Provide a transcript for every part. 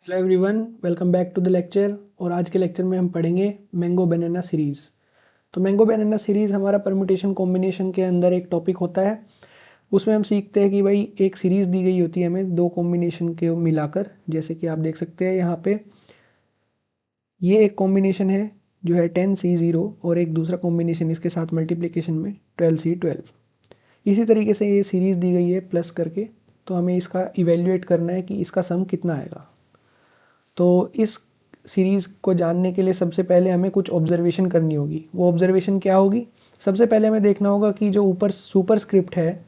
Hello everyone, welcome back to the lecture. और आज के लेक्चर में हम पढ़ेंगे मैंगो बनाना सीरीज़। तो मैंगो बनाना सीरीज़ हमारा परम्यूटेशन कॉम्बिनेशन के अंदर एक टॉपिक होता है। उसमें हम सीखते हैं कि भाई एक सीरीज़ दी गई होती है हमें दो कॉम्बिनेशन के मिलाकर। जैसे कि आप देख सकते हैं यहाँ पे ये एक कॉम्बिनेशन है जो है 10C0 और एक दूसरा कॉम्बिनेशन इसके साथ मल्टीप्लिकेशन में 12C12। इसी तरीके से ये सीरीज़ दी गई है प्लस करके, तो हमें इसका इवेल्युएट करना है कि इसका सम कितना आएगा। तो इस सीरीज़ को जानने के लिए सबसे पहले हमें कुछ ऑब्जर्वेशन करनी होगी। वो ऑब्जर्वेशन क्या होगी? सबसे पहले हमें देखना होगा कि जो ऊपर सुपरस्क्रिप्ट है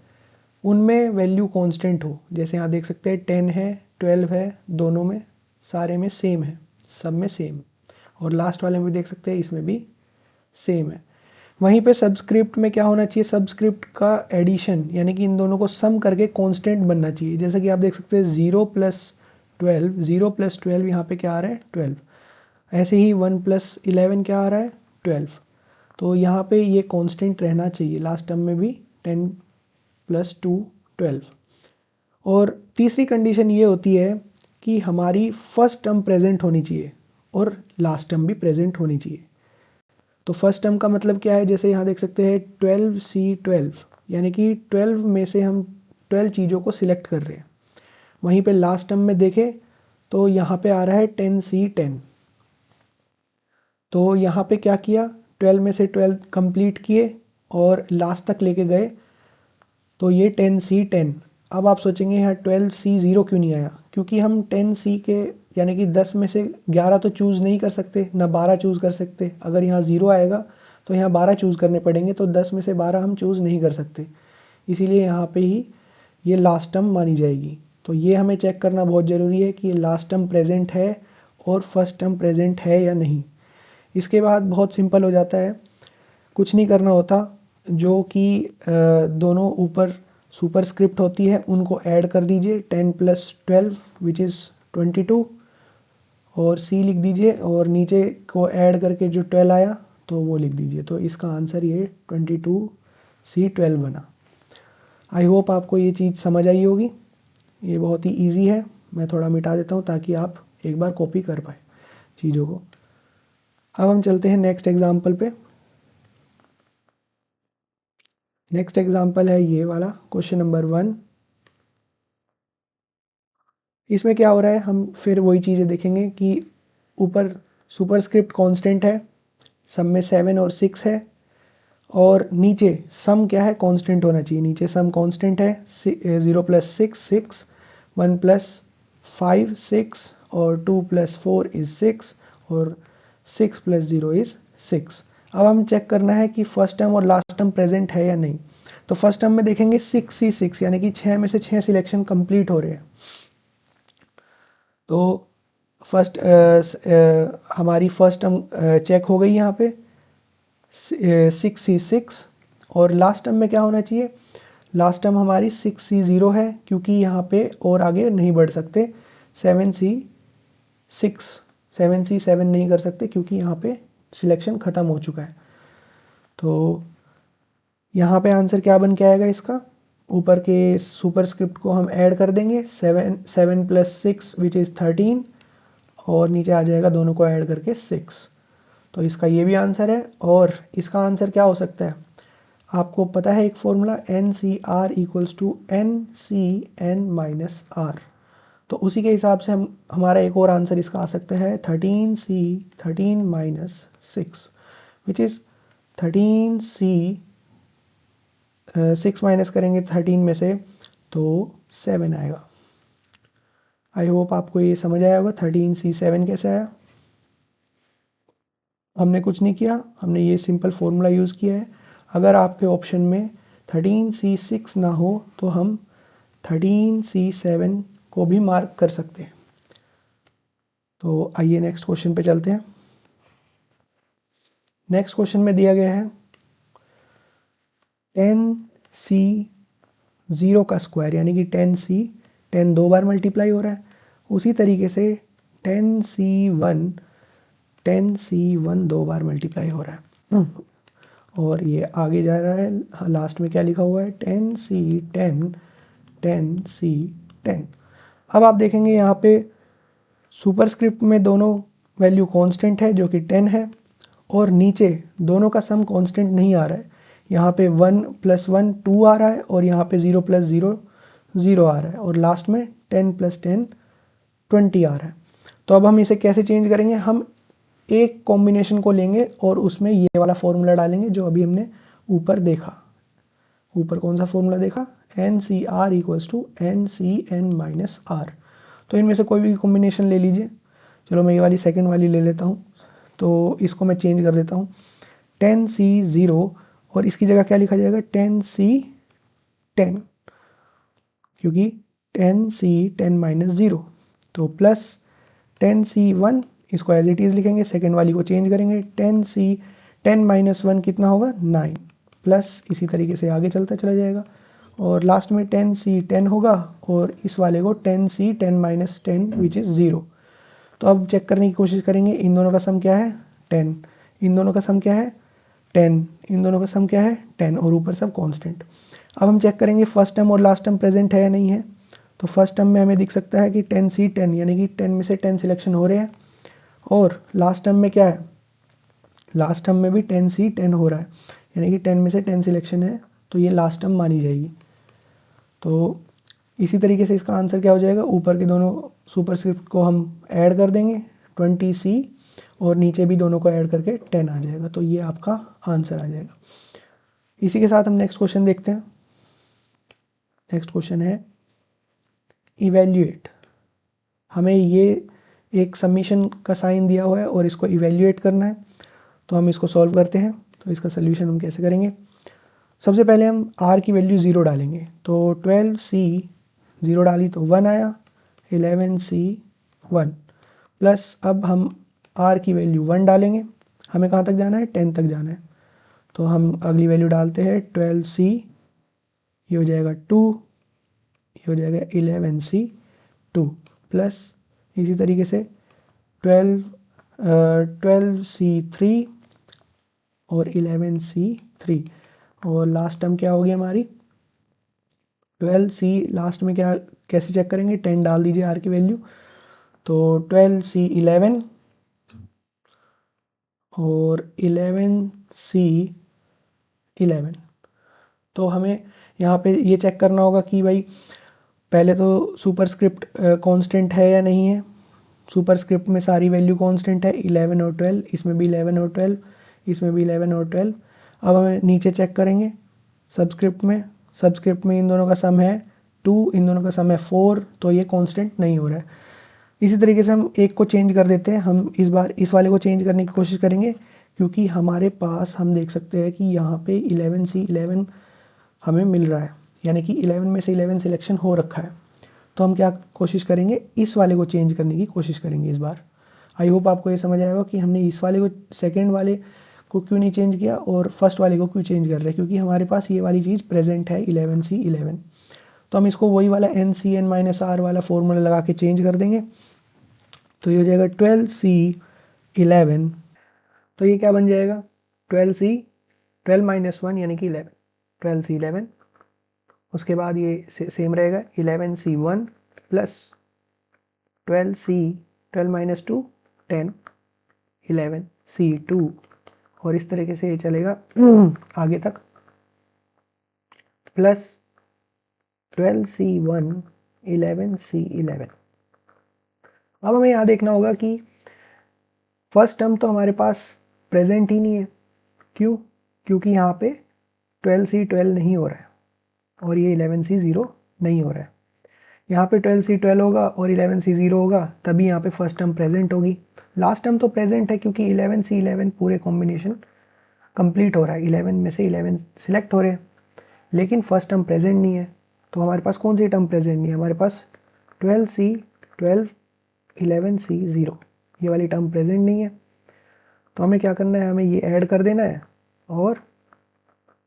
उनमें वैल्यू कांस्टेंट हो। जैसे यहाँ देख सकते हैं 10 है, 12 है, दोनों में सारे में सेम है, सब में सेम। और लास्ट वाले में भी देख सकते हैं इसमें भी सेम है। वहीं पे सबस्क्रिप्ट में क्या होना चाहिए? सबस्क्रिप्ट का एडिशन यानी कि इन दोनों को सम करके कांस्टेंट बनना चाहिए। जैसे कि आप देख सकते हैं 0+12, 0+12 यहाँ पे क्या आ रहा है? 12। ऐसे ही 1+11 क्या आ रहा है? 12। तो यहाँ पे ये कांस्टेंट रहना चाहिए। लास्ट टर्म में भी 10+2 12। और तीसरी कंडीशन ये होती है कि हमारी फर्स्ट टर्म प्रेजेंट होनी चाहिए और लास्ट टर्म भी प्रेजेंट होनी चाहिए। तो फर्स्ट टर्म का मतलब क्या है? जैसे यहाँ देख सकते हैं 12C12, यानी कि 12 में से हम 12 चीज़ों को सिलेक्ट कर रहे हैं। वहीं पे लास्ट टर्म में देखें तो यहाँ पे आ रहा है 10C10। तो यहाँ पे क्या किया? 12 में से 12 कंप्लीट किए और लास्ट तक लेके गए, तो ये 10C10। अब आप सोचेंगे यहाँ 12C0 क्यों नहीं आया? क्योंकि हम 10C के यानी कि 10 में से 11 तो चूज़ नहीं कर सकते, ना 12 चूज़ कर सकते। अगर यहाँ 0 आएगा तो यहाँ 12 चूज़ करने पड़ेंगे, तो 10 में से 12 हम चूज़ नहीं कर सकते। इसीलिए यहाँ पे ही ये लास्ट टर्म मानी जाएगी। तो ये हमें चेक करना बहुत ज़रूरी है कि ये लास्ट टर्म प्रेजेंट है और फर्स्ट टर्म प्रेजेंट है या नहीं। इसके बाद बहुत सिंपल हो जाता है, कुछ नहीं करना होता। जो कि दोनों ऊपर सुपरस्क्रिप्ट होती है उनको ऐड कर दीजिए, 10+12 विच इज़ 22, और सी लिख दीजिए और नीचे को ऐड करके जो 12 आया तो वो लिख दीजिए। तो इसका आंसर ये 22C12 बना। आई होप आपको ये चीज़ समझ आई होगी। ये बहुत ही ईजी है। मैं थोड़ा मिटा देता हूँ ताकि आप एक बार कॉपी कर पाए चीज़ों को। अब हम चलते हैं नेक्स्ट एग्जाम्पल पे। नेक्स्ट एग्जाम्पल है ये वाला, क्वेश्चन नंबर 1। इसमें क्या हो रहा है? हम फिर वही चीज़ें देखेंगे कि ऊपर सुपरस्क्रिप्ट कांस्टेंट है, सब में 7 और 6 है, और नीचे सम क्या है? कांस्टेंट होना चाहिए। नीचे सम कांस्टेंट है, 0+6 6, 1+5 6, और 2+4 इज़ 6, और 6+0 इज़ 6। अब हम चेक करना है कि फर्स्ट टर्म और लास्ट टर्म प्रेजेंट है या नहीं। तो फर्स्ट टर्म में देखेंगे 6C6, यानी कि 6 में से 6 सिलेक्शन कंप्लीट हो रहे हैं। तो फर्स्ट हमारी फर्स्ट टर्म चेक हो गई यहाँ पे 6C6। और लास्ट टर्म में क्या होना चाहिए? लास्ट टर्म हमारी 6C0 है, क्योंकि यहाँ पे और आगे नहीं बढ़ सकते। 7C6, 7C7 नहीं कर सकते क्योंकि यहाँ पे सिलेक्शन ख़त्म हो चुका है। तो यहाँ पे आंसर क्या बन के आएगा इसका? ऊपर के सुपरस्क्रिप्ट को हम ऐड कर देंगे, 7+6 विच इज़ 13, और नीचे आ जाएगा दोनों को ऐड करके 6। तो इसका ये भी आंसर है। और इसका आंसर क्या हो सकता है? आपको पता है एक formula, NCR equals to NCN-R। तो उसी के हिसाब से हमारा एक और आंसर इसका आ सकता है 13C13-6 which is 13C 6 minus करेंगे 13 में से तो 7 आएगा। आई होप आपको ये समझ आया होगा 13C7 कैसे आया। हमने कुछ नहीं किया, हमने ये सिंपल फॉर्मूला यूज़ किया है। अगर आपके ऑप्शन में 13C6 ना हो तो हम 13C7 को भी मार्क कर सकते हैं। तो आइए नेक्स्ट क्वेश्चन पे चलते हैं। नेक्स्ट क्वेश्चन में दिया गया है 10C0 का स्क्वायर, यानी कि 10C 10 दो बार मल्टीप्लाई हो रहा है। उसी तरीके से 10C1 दो बार मल्टीप्लाई हो रहा है। और ये आगे जा रहा है, लास्ट में क्या लिखा हुआ है? 10C10 10C10। अब आप देखेंगे यहाँ पे सुपरस्क्रिप्ट में दोनों वैल्यू कांस्टेंट है जो कि 10 है, और नीचे दोनों का सम कांस्टेंट नहीं आ रहा है। यहाँ पे 1 + 1 2 आ रहा है और यहाँ पे 0 + 0 0 आ रहा है, और लास्ट में 10 + 10 20 आ रहा है। तो अब हम इसे कैसे चेंज करेंगे, हम एक कॉम्बिनेशन को लेंगे और उसमें ये वाला फॉर्मूला डालेंगे जो अभी हमने ऊपर देखा। ऊपर कौन सा फॉर्मूला देखा, NCR = NCn-R। तो इनमें से कोई भी कॉम्बिनेशन ले लीजिए। चलो मैं ये वाली सेकंड वाली ले लेता हूँ, तो इसको मैं चेंज कर देता हूँ 10C0, और इसकी जगह क्या लिखा जाएगा 10C10, क्योंकि 10C10-0, तो प्लस 10C1, इसको एज इट इज़ लिखेंगे, सेकेंड वाली को चेंज करेंगे 10C10-1 कितना होगा 9, प्लस इसी तरीके से आगे चलता चला जाएगा, और लास्ट में 10C10 होगा, और इस वाले को 10C10-10 विच इज़ 0। तो अब चेक करने की कोशिश करेंगे, इन दोनों का सम क्या है 10, इन दोनों का सम क्या है 10, इन दोनों का सम क्या है 10, और ऊपर सब कांस्टेंट। अब हम चेक करेंगे फर्स्ट टर्म और लास्ट टर्म प्रेजेंट है या नहीं है। तो फर्स्ट टर्म में हमें दिख सकता है कि 10C10, यानी कि 10 में से 10 सिलेक्शन हो रहे हैं, और लास्ट टर्म में क्या है, लास्ट टर्म में भी 10C10 हो रहा है, यानी कि 10 में से 10 सिलेक्शन है, तो ये लास्ट टर्म मानी जाएगी। तो इसी तरीके से इसका आंसर क्या हो जाएगा, ऊपर के दोनों सुपरस्क्रिप्ट को हम ऐड कर देंगे 20C, और नीचे भी दोनों को ऐड करके 10 आ जाएगा, तो ये आपका आंसर आ जाएगा। इसी के साथ हम नेक्स्ट क्वेश्चन देखते हैं। नेक्स्ट क्वेश्चन है इवेल्युएट। हमें ये एक सबमिशन का साइन दिया हुआ है और इसको इवेल्युएट करना है, तो हम इसको सॉल्व करते हैं। तो इसका सोल्यूशन हम कैसे करेंगे, सबसे पहले हम r की वैल्यू 0 डालेंगे, तो 12C 0 डाली तो 1 आया, 11C 1, प्लस अब हम r की वैल्यू 1 डालेंगे, हमें कहाँ तक जाना है 10 तक जाना है, तो हम अगली वैल्यू डालते हैं 12C, ये हो जाएगा 2, ये हो जाएगा 11C 2, प्लस इसी तरीके से 12C 3 और 11C 3, और लास्ट टर्म क्या होगी हमारी 12C, लास्ट में क्या कैसे चेक करेंगे 10 डाल दीजिए r की वैल्यू, तो 12C 11 और 11C 11। तो हमें यहाँ पे ये चेक करना होगा कि भाई पहले तो सुपरस्क्रिप्ट कांस्टेंट है या नहीं है। सुपरस्क्रिप्ट में सारी वैल्यू कांस्टेंट है, 11 और 12, इसमें भी 11 और 12, इसमें भी 11 और 12। अब हमें नीचे चेक करेंगे सबस्क्रिप्ट में, सबस्क्रिप्ट में इन दोनों का सम है 2, इन दोनों का सम है 4, तो ये कांस्टेंट नहीं हो रहा है। इसी तरीके से हम एक को चेंज कर देते हैं, हम इस बार इस वाले को चेंज करने की कोशिश करेंगे, क्योंकि हमारे पास हम देख सकते हैं कि यहाँ पे 11C 11 हमें मिल रहा है, यानी कि 11 में से 11 सिलेक्शन हो रखा है। तो हम क्या कोशिश करेंगे, इस वाले को चेंज करने की कोशिश करेंगे इस बार। आई होप आपको ये समझ आएगा कि हमने इस वाले को सेकंड वाले को क्यों नहीं चेंज किया और फर्स्ट वाले को क्यों चेंज कर रहे हैं, क्योंकि हमारे पास ये वाली चीज़ प्रेजेंट है 11C 11। तो हम इसको वही वाला NCn-R वाला फॉर्मूला लगा के चेंज कर देंगे, तो ये हो जाएगा 12C 11, तो ये क्या बन जाएगा 12C 12-1 यानी कि 11, 12C 11, उसके बाद ये सेम रहेगा 11C 1 प्लस 12C 12-2 10, 11C 2, और इस तरीके से ये चलेगा आगे तक, प्लस 12C 1 11C 11। अब हमें यहाँ देखना होगा कि फर्स्ट टर्म तो हमारे पास प्रेजेंट ही नहीं है, क्यों, क्योंकि यहाँ पे 12C 12 नहीं हो रहा है और ये 11C 0 नहीं हो रहा है। यहाँ पे 12C 12 होगा और 11C 0 होगा, तभी यहाँ पे फर्स्ट टर्म प्रेजेंट होगी। लास्ट टर्म तो प्रेजेंट है क्योंकि 11C 11 पूरे कॉम्बिनेशन कंप्लीट हो रहा है, 11 में से 11 सिलेक्ट हो रहे हैं, लेकिन फर्स्ट टर्म प्रेजेंट नहीं है। तो हमारे पास कौन सी टर्म प्रेजेंट नहीं है, हमारे पास 12C 12 11C 0, ये वाली टर्म प्रेजेंट नहीं है। तो हमें क्या करना है, हमें ये ऐड कर देना है और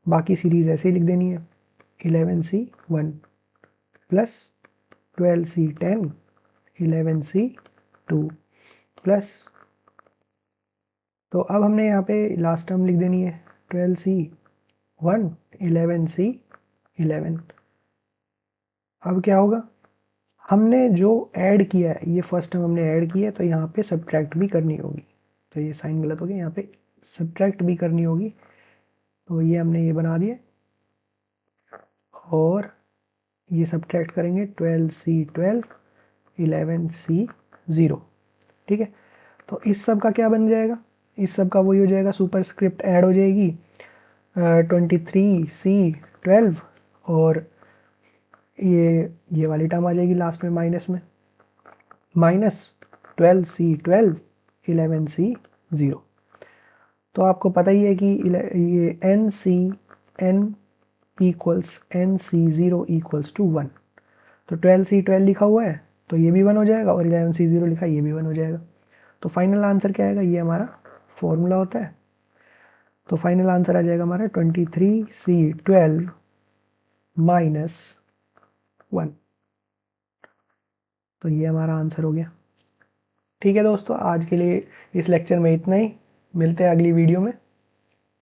बाकी सीरीज़ ऐसे ही लिख देनी है 11C 1 plus 12C 10 11C 2 plus, तो अब हमने यहाँ पे लास्ट टर्म लिख देनी है 12C 1 11C 11। अब क्या होगा, हमने जो ऐड किया है, ये फर्स्ट टर्म हमने ऐड किया है, तो यहाँ पे सब्ट्रैक्ट भी करनी होगी। तो ये साइन गलत हो गया, यहाँ पे सब्ट्रैक्ट भी करनी होगी। तो ये हमने ये बना दिया और ये सब्ट्रैक्ट करेंगे 12C12 11C0। ठीक है, तो इस सब का क्या बन जाएगा, इस सब का वही हो जाएगा, सुपरस्क्रिप्ट ऐड हो जाएगी 23C12 और ये वाली टर्म आ जाएगी लास्ट में माइनस में, माइनस 12C12 11C0। तो आपको पता ही है कि ये NC equals NC0 equals to 1। तो 12C12 लिखा हुआ है तो ये भी 1 हो जाएगा और 11C0 लिखा है ये भी 1 हो जाएगा। तो फाइनल आंसर क्या आएगा, ये हमारा फॉर्मूला होता है। तो फाइनल आंसर आ जाएगा हमारा 23C12 माइनस 1। तो ये हमारा आंसर हो गया। ठीक है दोस्तों, आज के लिए इस लेक्चर में इतना ही, मिलते हैं अगली वीडियो में।